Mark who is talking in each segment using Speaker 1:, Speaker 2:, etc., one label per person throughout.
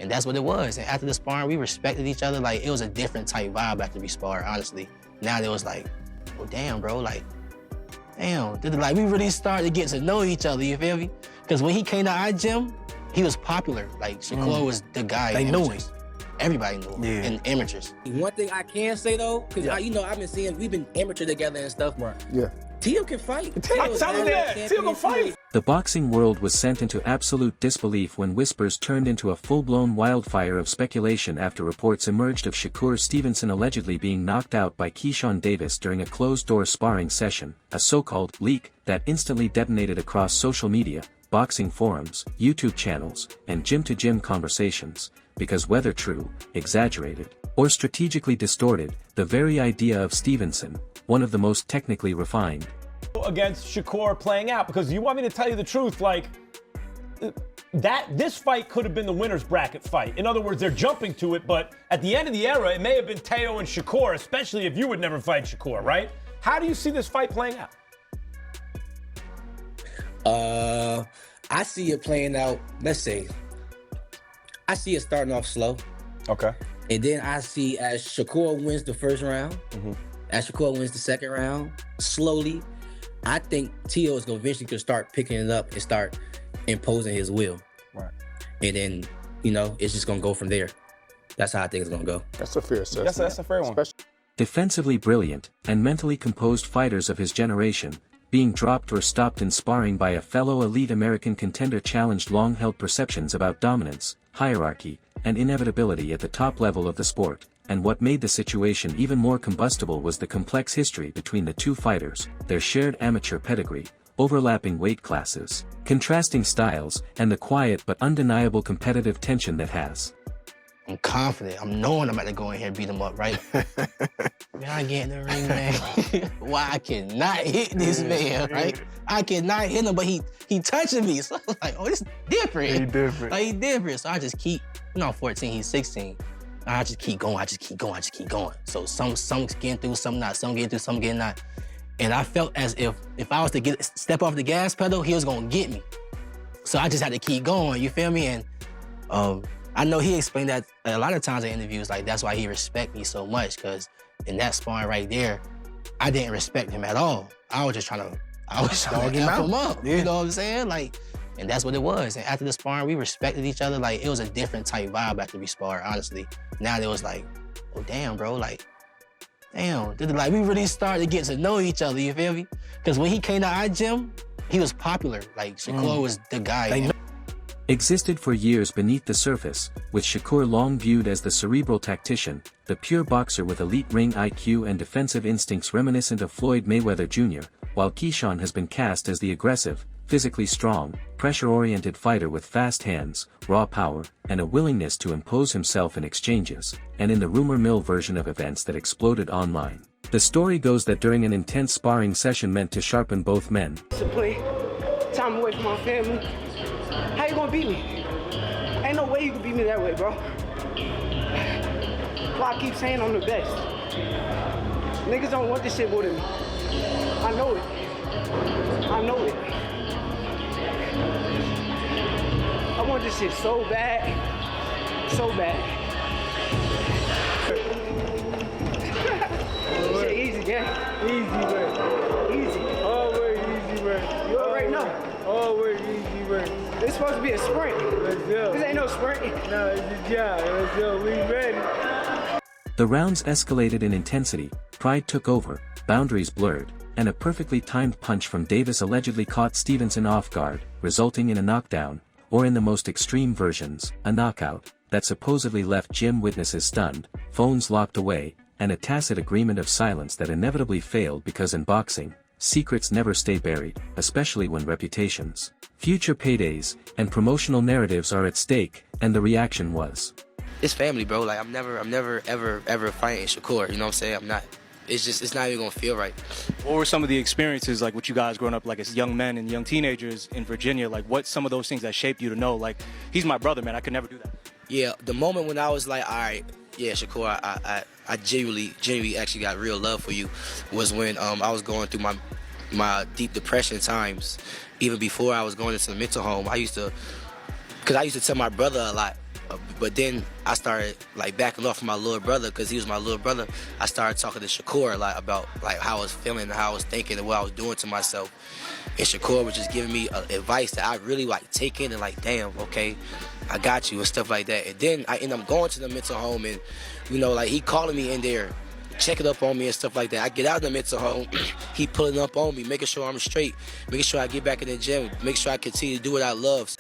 Speaker 1: And that's what it was. And after the sparring, we respected each other. Like, it was a different type vibe after we sparred, honestly. Now it was like, oh, damn, bro, like, damn. Like, we really started to get to know each other, you feel me? Because when he came to our gym, he was popular. Like, Shakur was the guy.
Speaker 2: They knew him.
Speaker 1: Everybody knew him in amateurs.
Speaker 3: One thing I can say, though, because, I've been seeing, we've been amateur together and stuff.
Speaker 2: Right.
Speaker 3: Yeah. Tio can fight.
Speaker 2: Tio can fight.
Speaker 4: The boxing world was sent into absolute disbelief when whispers turned into a full-blown wildfire of speculation after reports emerged of Shakur Stevenson allegedly being knocked out by Keyshawn Davis during a closed-door sparring session, a so-called leak that instantly detonated across social media, boxing forums, YouTube channels, and gym-to-gym conversations, because whether true, exaggerated, or strategically distorted, the very idea of Stevenson, one of the most technically refined,
Speaker 5: against Shakur playing out, because you want me to tell you the truth, like, this fight could have been the winner's bracket fight. In other words, they're jumping to it, but at the end of the era, it may have been Teo and Shakur, especially if you would never fight Shakur, right? How do you see this fight playing out?
Speaker 3: I see it playing out, let's say, I see it starting off slow.
Speaker 5: Okay.
Speaker 3: And then I see as Shakur wins the first round, as Shakur wins the second round, slowly, I think Tio is going to eventually start picking it up and start imposing his will.
Speaker 2: Right.
Speaker 3: And then, it's just going to go from there. That's how I think it's going to go.
Speaker 2: That's a fair assessment.
Speaker 5: That's a fair one.
Speaker 4: defensively brilliant, and mentally composed fighters of his generation, being dropped or stopped in sparring by a fellow elite American contender challenged long-held perceptions about dominance, hierarchy, and inevitability at the top level of the sport, and what made the situation even more combustible was the complex history between the two fighters, their shared amateur pedigree, overlapping weight classes, contrasting styles, and the quiet but undeniable competitive tension that has.
Speaker 1: I'm confident. I'm knowing I'm about to go in here and beat him up, right? Man, I get in the ring, man. Why I cannot hit this man, right? I cannot hit him, but he touching me. So I was like, oh, this different.
Speaker 2: He different.
Speaker 1: Like, he different. So I just keep, I'm 14, he's 16. I just keep going, I just keep going. So some getting through, some not, some getting through, some getting not. And I felt as if I was to step off the gas pedal, he was gonna get me. So I just had to keep going, you feel me? And I know he explained that a lot of times in interviews, like that's why he respect me so much, because in that sparring right there, I didn't respect him at all. I was trying to F him up,
Speaker 2: yeah.
Speaker 1: You know what I'm saying? Like, and that's what it was. And after the sparring, we respected each other. Like, it was a different type vibe after we sparred, honestly. Now it was like, oh, damn, bro, like, damn. Like, we really started to get to know each other, you feel me? Because when he came to our gym, he was popular. Like, Shakur was the guy.
Speaker 4: Existed for years beneath the surface, with Shakur long viewed as the cerebral tactician, the pure boxer with elite ring IQ and defensive instincts reminiscent of Floyd Mayweather Jr., while Keyshawn has been cast as the aggressive, physically strong, pressure-oriented fighter with fast hands, raw power, and a willingness to impose himself in exchanges, and in the rumor mill version of events that exploded online. The story goes that during an intense sparring session meant to sharpen both men,
Speaker 6: discipline, time away from my family. How you gonna beat me? Ain't no way you can beat me that way, bro. Why I keep saying I'm the best. Niggas don't want this shit more than me. I know it. I know it. I want this shit so bad. So bad. Shit easy, gang.
Speaker 7: Easy, man.
Speaker 6: Easy.
Speaker 7: Always easy, man.
Speaker 6: You already know.
Speaker 7: Always easy, man.
Speaker 6: It's supposed to be a sprint.
Speaker 7: Let's go.
Speaker 6: This ain't no sprint.
Speaker 7: No, it's a job. Let's go. We ready.
Speaker 4: The rounds escalated in intensity, pride took over, boundaries blurred, and a perfectly timed punch from Davis allegedly caught Stevenson off guard, resulting in a knockdown, or in the most extreme versions, a knockout, that supposedly left gym witnesses stunned, phones locked away, and a tacit agreement of silence that inevitably failed because in boxing, secrets never stay buried, especially when reputations, future paydays, and promotional narratives are at stake, and the reaction was,
Speaker 1: It's family, bro. Like, I'm never, ever fighting Shakur. You know what I'm saying? I'm not. It's not even gonna feel right.
Speaker 8: What were some of the experiences, like, with you guys growing up, like, as young men and young teenagers in Virginia? Like, what's some of those things that shaped you to know, like, he's my brother, man, I could never do that?
Speaker 1: Yeah, the moment when I was like, all right, Yeah, Shakur, I genuinely actually got real love for you was when I was going through my deep depression times. Even before I was going into the mental home, I used to tell my brother a lot. But then I started like backing off from my little brother because he was my little brother. I started talking to Shakur a lot about like how I was feeling and how I was thinking and what I was doing to myself. And Shakur was just giving me advice that I really like take in and like, damn, okay, I got you and stuff like that. And then I end up going to the mental home and, you know, like he calling me in there, checking up on me and stuff like that. I get out of the mental home, he pulling up on me, making sure I'm straight, making sure I get back in the gym, make sure I continue to do what I love.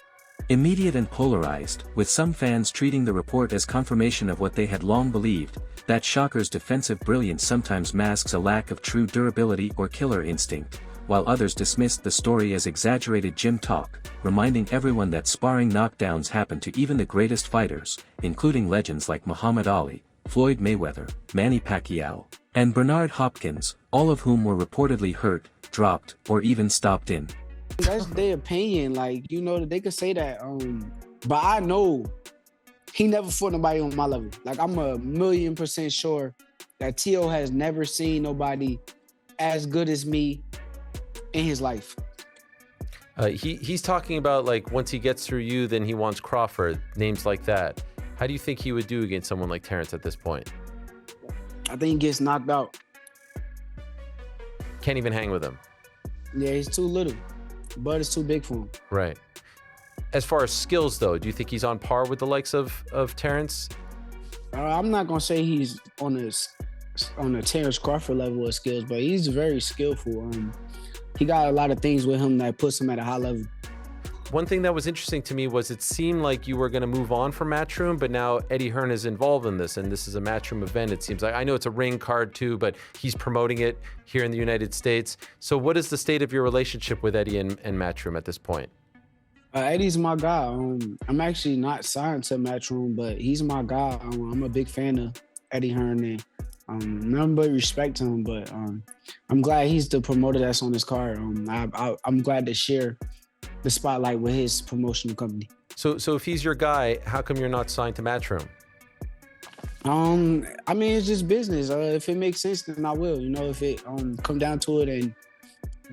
Speaker 4: Immediate and polarized, with some fans treating the report as confirmation of what they had long believed, that Shakur's defensive brilliance sometimes masks a lack of true durability or killer instinct, while others dismissed the story as exaggerated gym talk, reminding everyone that sparring knockdowns happen to even the greatest fighters, including legends like Muhammad Ali, Floyd Mayweather, Manny Pacquiao, and Bernard Hopkins, all of whom were reportedly hurt, dropped, or even stopped in.
Speaker 6: That's their opinion. Like, you know, they could say that. But I know he never fought nobody on my level. Like, I'm 1,000,000% sure that T.O. has never seen nobody as good as me in his life.
Speaker 9: He's talking about, like, once he gets through you, then he wants Crawford, names like that. How do you think he would do against someone like Terrence at this point?
Speaker 6: I think he gets knocked out.
Speaker 9: Can't even hang with him.
Speaker 6: Yeah, he's too little. Bud is too big for him.
Speaker 9: Right. As far as skills, though, do you think he's on par with the likes of Terrence?
Speaker 6: I'm not gonna say he's on a Terrence Crawford level of skills, but he's very skillful. He got a lot of things with him that puts him at a high level.
Speaker 9: One thing that was interesting to me was it seemed like you were going to move on from Matchroom, but now Eddie Hearn is involved in this, and this is a Matchroom event, it seems like. I know it's a ring card too, but he's promoting it here in the United States. So what is the state of your relationship with Eddie and Matchroom at this point?
Speaker 6: Eddie's my guy. I'm actually not signed to Matchroom, but he's my guy. I'm a big fan of Eddie Hearn, and nothing but respect to him, but I'm glad he's the promoter that's on this card. I'm glad to share the spotlight with his promotional company.
Speaker 9: So if he's your guy, how come you're not signed to Matchroom?
Speaker 6: I mean, it's just business. If it makes sense, then I will. You know, if it come down to it and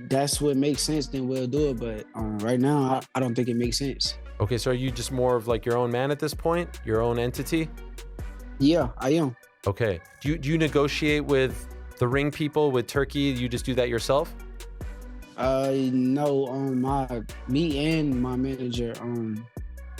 Speaker 6: that's what makes sense, then we'll do it. But right now, I don't think it makes sense.
Speaker 9: Okay, so are you just more of like your own man at this point? Your own entity?
Speaker 6: Yeah, I am.
Speaker 9: Okay. Do you negotiate with the ring people, with Turkey? You just do that yourself?
Speaker 6: No, me and my manager.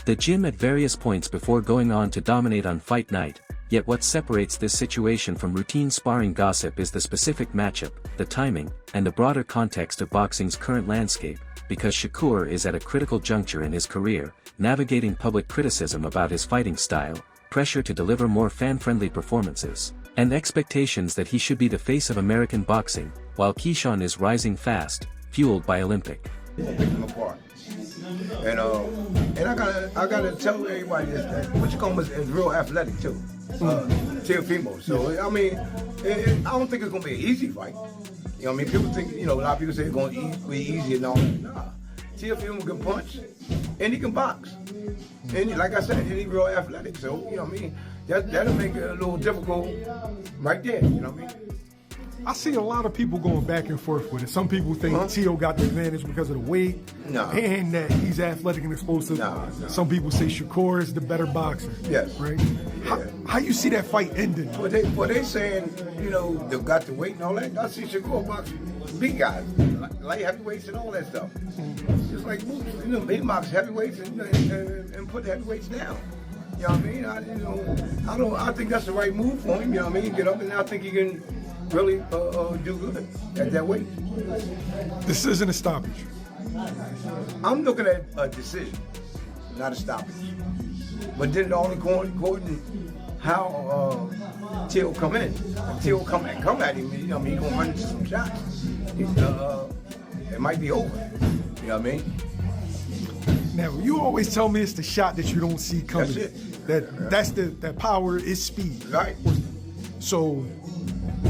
Speaker 4: The gym at various points before going on to dominate on fight night, yet what separates this situation from routine sparring gossip is the specific matchup, the timing, and the broader context of boxing's current landscape, because Shakur is at a critical juncture in his career, navigating public criticism about his fighting style, pressure to deliver more fan-friendly performances, and expectations that he should be the face of American boxing, while Keyshawn is rising fast, fueled by Olympic.
Speaker 2: Pick them apart. And I gotta tell everybody this, that what you call him is real athletic too. Teofimo. So I mean, I don't think it's gonna be an easy fight. You know what I mean? People think, you know, a lot of people say it's gonna be easy and all that. Nah. Teofimo can punch and he can box. And like I said, he's real athletic. So, you know what I mean? That'll make it a little difficult right there, you know what I mean?
Speaker 10: I see a lot of people going back and forth with it. Some people think T.O. got the advantage because of the weight and that he's athletic and explosive. Some people say Shakur is the better boxer.
Speaker 2: Yes.
Speaker 10: Right? How you see that fight ending?
Speaker 2: Well, they saying, you know, they've got the weight and all that. I see Shakur box big guys, light heavyweights and all that stuff. Just like Moose, you know, he box heavyweights and put heavyweights down. You know what I mean? I think that's the right move for him. You know what I mean? Get up, and I think he can really do good at that weight.
Speaker 10: This isn't a stoppage.
Speaker 2: I'm looking at a decision, not a stoppage. But then the only according how Till come in. If Till come at him, you know what I mean, he's gonna run into some shots. It might be over. You know what I mean?
Speaker 10: Now, you always tell me it's the shot that you don't see coming.
Speaker 2: That's it.
Speaker 10: That's that power is speed.
Speaker 2: Right.
Speaker 10: So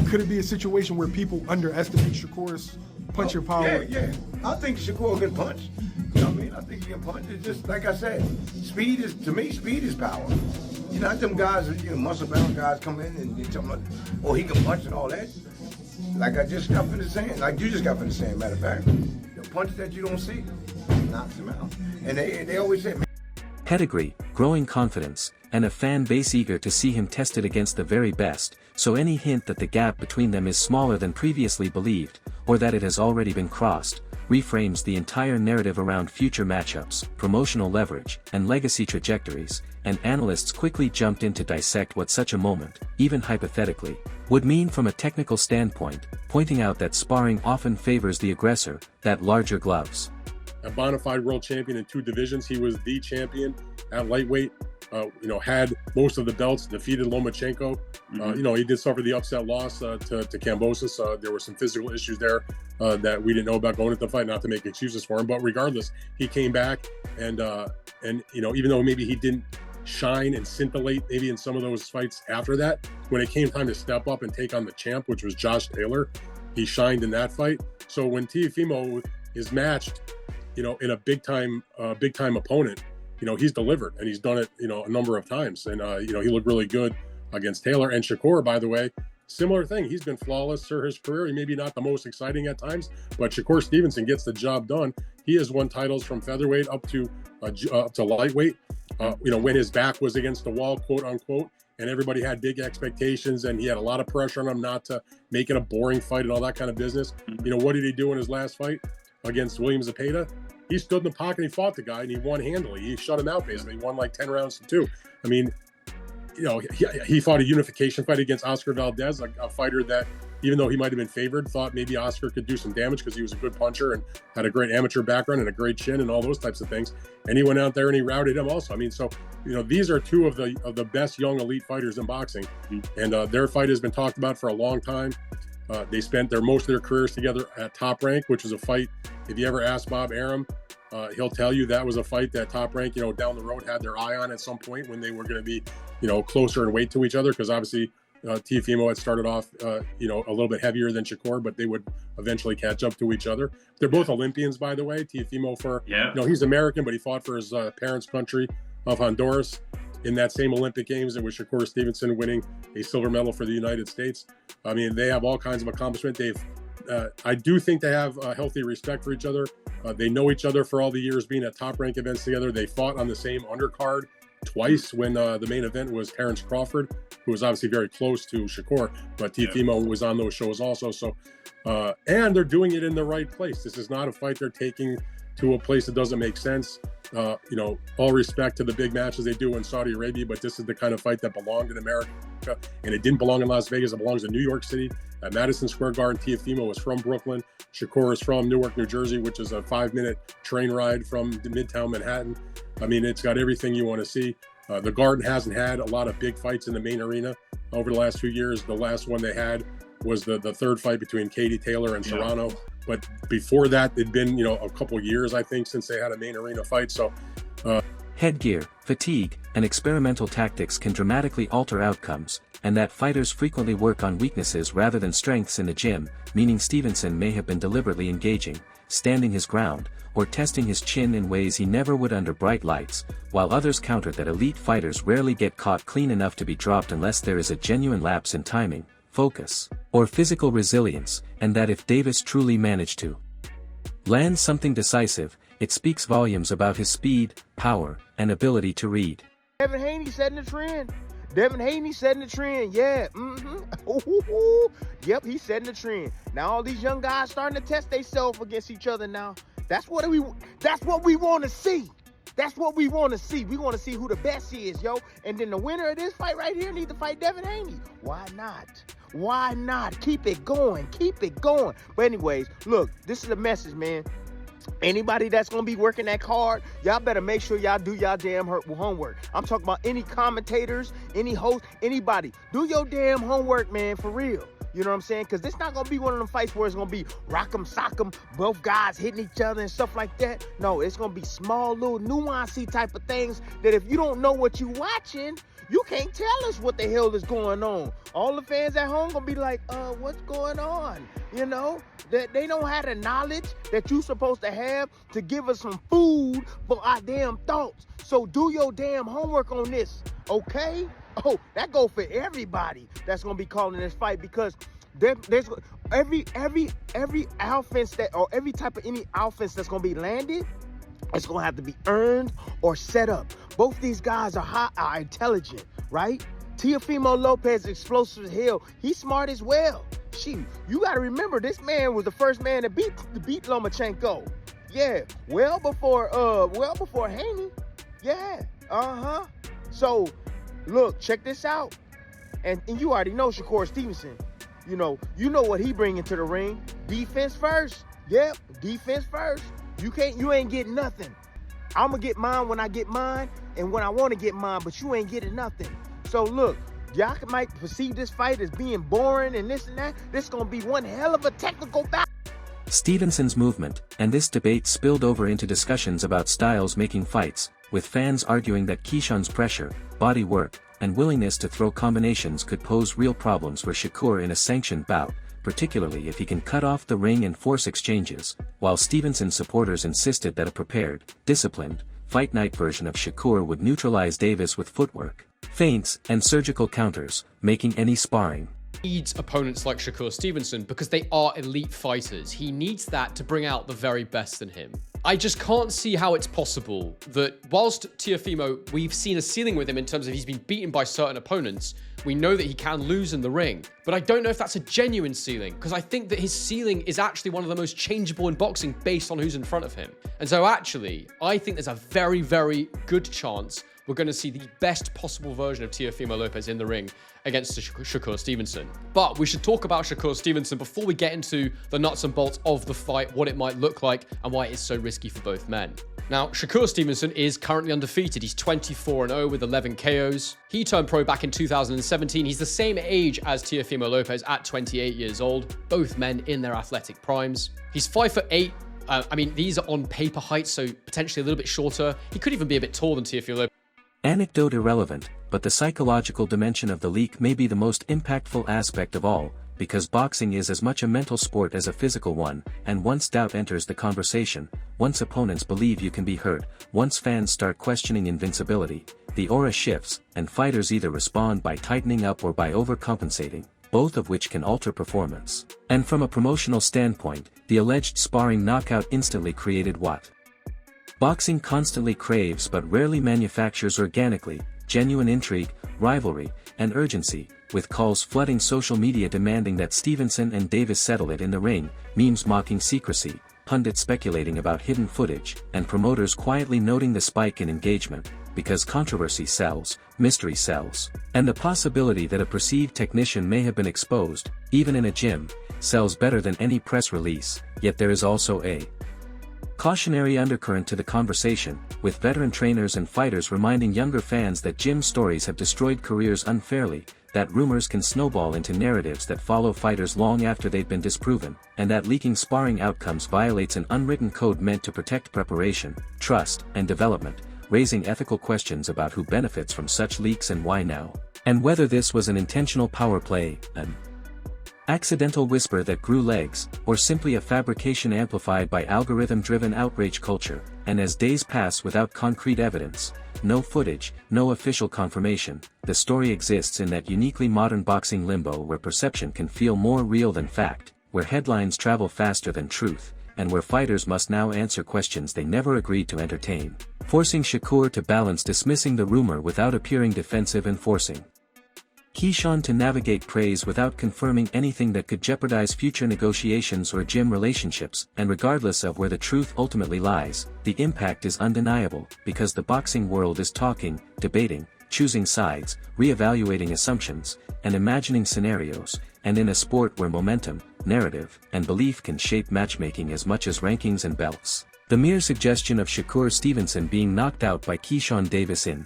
Speaker 10: could it be a situation where people underestimate Shakur's punching power?
Speaker 2: Yeah. I think Shakur can punch. You know what I mean? I think he can punch. It's just like I said, speed is power. You know, them guys, muscle-bound guys come in and they tell me, oh, he can punch and all that. Like I just got finished saying, like you just got finished saying, matter of fact, the punch that you don't see knocks him out. And they always say, man.
Speaker 4: Pedigree, growing confidence, and a fan base eager to see him tested against the very best, so any hint that the gap between them is smaller than previously believed, or that it has already been crossed, reframes the entire narrative around future matchups, promotional leverage, and legacy trajectories, and analysts quickly jumped in to dissect what such a moment, even hypothetically, would mean from a technical standpoint, pointing out that sparring often favors the aggressor, that larger gloves.
Speaker 11: A bona fide world champion in 2 divisions. He was the champion at lightweight. Had most of the belts, defeated Lomachenko. He did suffer the upset loss to Kambosos. There were some physical issues there that we didn't know about going into the fight, not to make excuses for him. But regardless, he came back and even though maybe he didn't shine and scintillate maybe in some of those fights after that, when it came time to step up and take on the champ, which was Josh Taylor, he shined in that fight. So when Teofimo is matched, in a big time opponent, he's delivered, and he's done it, a number of times. And, he looked really good against Taylor. And Shakur, by the way, similar thing. He's been flawless through his career. He may be not the most exciting at times, but Shakur Stevenson gets the job done. He has won titles from featherweight up to lightweight, when his back was against the wall, quote unquote, and everybody had big expectations, and he had a lot of pressure on him not to make it a boring fight and all that kind of business. What did he do in his last fight against William Zepeda? He stood in the pocket and he fought the guy, and he won handily. He shut him out, basically. He won like 10 rounds to 2. I mean, he fought a unification fight against Oscar Valdez, a fighter that, even though he might have been favored, thought maybe Oscar could do some damage because he was a good puncher and had a great amateur background and a great chin and all those types of things. And he went out there and he routed him also. I mean, so, these are 2 of the best young elite fighters in boxing. And their fight has been talked about for a long time. They spent most of their careers together at Top Rank, which was a fight. If you ever ask Bob Arum, he'll tell you that was a fight that Top Rank, down the road had their eye on at some point when they were going to be, closer in weight to each other. Because obviously Teofimo had started off, a little bit heavier than Shakur, but they would eventually catch up to each other. They're both Olympians, by the way. Teofimo he's American, but he fought for his parents' country of Honduras. In that same Olympic Games, it was Shakur Stevenson winning a silver medal for the United States. I mean, they have all kinds of accomplishment. I do think they have a healthy respect for each other. They know each other for all the years being at Top Rank events together. They fought on the same undercard twice when the main event was Terrence Crawford, who was obviously very close to Shakur, but Teofimo was on those shows also. So, and they're doing it in the right place. This is not a fight they're taking to a place that doesn't make sense. All respect to the big matches they do in Saudi Arabia, but this is the kind of fight that belonged in America, and it didn't belong in Las Vegas. It belongs in New York City at Madison Square Garden. Teofimo is from Brooklyn. Shakur is from Newark, New Jersey, which is a 5-minute train ride from Midtown Manhattan. I mean, it's got everything you want to see. The Garden hasn't had a lot of big fights in the main arena over the last few years. The last one they had was the third fight between Katie Taylor and Serrano. But before that, it'd been, a couple years, I think, since they had a main arena fight. So
Speaker 4: headgear, fatigue, and experimental tactics can dramatically alter outcomes, and that fighters frequently work on weaknesses rather than strengths in the gym, meaning Stevenson may have been deliberately engaging, standing his ground, or testing his chin in ways he never would under bright lights, while others countered that elite fighters rarely get caught clean enough to be dropped unless there is a genuine lapse in timing, focus, or physical resilience, and that if Davis truly managed to land something decisive, it speaks volumes about his speed, power, and ability to read.
Speaker 7: Devin Haney setting the trend. Yeah. Yep, he's setting the trend. Now all these young guys starting to test themselves against each other now. That's what we want to see. That's what we want to see. We want to see who the best is, yo. And then the winner of this fight right here needs to fight Devin Haney. Why not? Keep it going. But anyways, look, this is a message, man. Anybody that's going to be working that hard, y'all better make sure y'all do y'all damn homework. I'm talking about any commentators, any host, anybody. Do your damn homework, man, for real. You know what I'm saying? Because this not going to be one of them fights where it's going to be rock 'em, sock 'em, both guys hitting each other and stuff like that. No, it's going to be small, little nuancey type of things that if you don't know what you watching, you can't tell us what the hell is going on. All the fans at home going to be like, what's going on? You know, that they don't have the knowledge that you supposed to have to give us some food for our damn thoughts. So do your damn homework on this. Okay? Oh, that go for everybody that's gonna be calling this fight, because there's every offense that, or every type of any offense that's gonna be landed, it's gonna have to be earned or set up. Both these guys are intelligent, right? Teofimo Lopez, explosive as hell. He's smart as well. Shoot, you gotta remember, this man was the first man to beat Lomachenko. Yeah, well before Haney. Yeah, So, look, check this out. And you already know Shakur Stevenson. You know what he bring into the ring. Defense first. Yep, defense first. You ain't getting nothing. I'm gonna get mine when I get mine and when I want to get mine, but you ain't getting nothing. So look, y'all might perceive this fight as being boring and this and that. This is gonna be one hell of a technical battle.
Speaker 4: Stevenson's movement, and this debate spilled over into discussions about styles making fights, with fans arguing that Keyshawn's pressure, body work, and willingness to throw combinations could pose real problems for Shakur in a sanctioned bout, particularly if he can cut off the ring and force exchanges, while Stevenson supporters insisted that a prepared, disciplined, fight night version of Shakur would neutralize Davis with footwork, feints, and surgical counters, making any sparring.
Speaker 12: Needs opponents like Shakur Stevenson because they are elite fighters. He needs that to bring out the very best in him. I just can't see how it's possible that whilst Teofimo, we've seen a ceiling with him in terms of he's been beaten by certain opponents, we know that he can lose in the ring, but I don't know if that's a genuine ceiling, because I think that his ceiling is actually one of the most changeable in boxing based on who's in front of him. And so actually, I think there's a very, very good chance we're going to see the best possible version of Teofimo Lopez in the ring against Shakur Stevenson. But we should talk about Shakur Stevenson before we get into the nuts and bolts of the fight, what it might look like, and why it's so risky for both men. Now, Shakur Stevenson is currently undefeated. He's 24-0 with 11 KOs. He turned pro back in 2017. He's the same age as Teofimo Lopez at 28 years old, both men in their athletic primes. He's 5'8". I mean, these are on paper heights, so potentially a little bit shorter. He could even be a bit taller than Teofimo Lopez.
Speaker 4: Anecdote irrelevant, but the psychological dimension of the leak may be the most impactful aspect of all, because boxing is as much a mental sport as a physical one, and once doubt enters the conversation, once opponents believe you can be hurt, once fans start questioning invincibility, the aura shifts, and fighters either respond by tightening up or by overcompensating, both of which can alter performance. And from a promotional standpoint, the alleged sparring knockout instantly created what boxing constantly craves but rarely manufactures organically: genuine intrigue, rivalry, and urgency, with calls flooding social media demanding that Stevenson and Davis settle it in the ring, memes mocking secrecy, pundits speculating about hidden footage, and promoters quietly noting the spike in engagement, because controversy sells, mystery sells, and the possibility that a perceived technician may have been exposed, even in a gym, sells better than any press release. Yet there is also a cautionary undercurrent to the conversation, with veteran trainers and fighters reminding younger fans that gym stories have destroyed careers unfairly, that rumors can snowball into narratives that follow fighters long after they've been disproven, and that leaking sparring outcomes violates an unwritten code meant to protect preparation, trust, and development, raising ethical questions about who benefits from such leaks and why now, and whether this was an intentional power play, an accidental whisper that grew legs, or simply a fabrication amplified by algorithm-driven outrage culture. And as days pass without concrete evidence, no footage, no official confirmation, the story exists in that uniquely modern boxing limbo where perception can feel more real than fact, where headlines travel faster than truth, and where fighters must now answer questions they never agreed to entertain, forcing Shakur to balance dismissing the rumor without appearing defensive and forcing Keyshawn to navigate praise without confirming anything that could jeopardize future negotiations or gym relationships. And regardless of where the truth ultimately lies, the impact is undeniable, because the boxing world is talking, debating, choosing sides, re-evaluating assumptions, and imagining scenarios, and in a sport where momentum, narrative, and belief can shape matchmaking as much as rankings and belts, the mere suggestion of Shakur Stevenson being knocked out by Keyshawn Davis in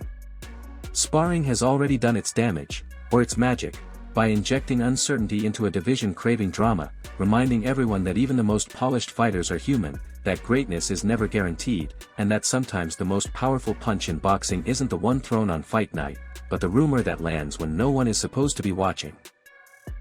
Speaker 4: sparring has already done its damage, or its magic, by injecting uncertainty into a division craving drama, reminding everyone that even the most polished fighters are human, that greatness is never guaranteed, and that sometimes the most powerful punch in boxing isn't the one thrown on fight night, but the rumor that lands when no one is supposed to be watching.